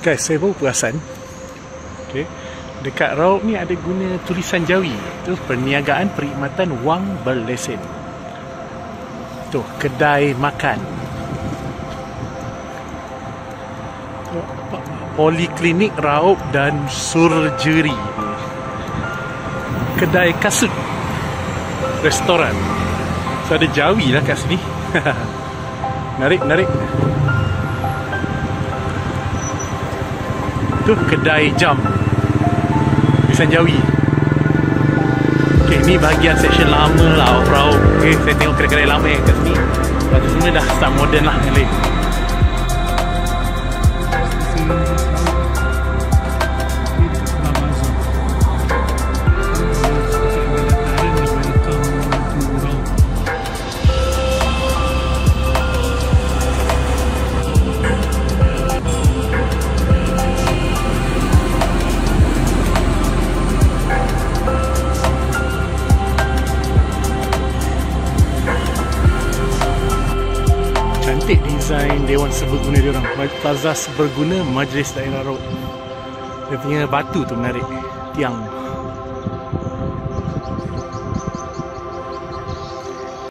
Guys, saya baru perasan, okay, dekat Raub ni ada guna tulisan Jawi. Tu Perniagaan Perkhidmatan Wang Berlesen. Tu kedai makan, Poliklinik Raub dan Surgery, kedai kasut, restoran. So ada Jawi lah kat sini. Narik. Tu kedai jam, tulisan Jawi. Okay, ni bahagian section lama lah Raub. Okay, saya tengok kedai-kedai lama yang kat sini. Lepas tu semua dah start modern lah yang lain. Cantik design Dewan Serbaguna dia orang. Plaza Serbaguna Majlis Daerah Raub. Dia punya batu tu menarik, tiang.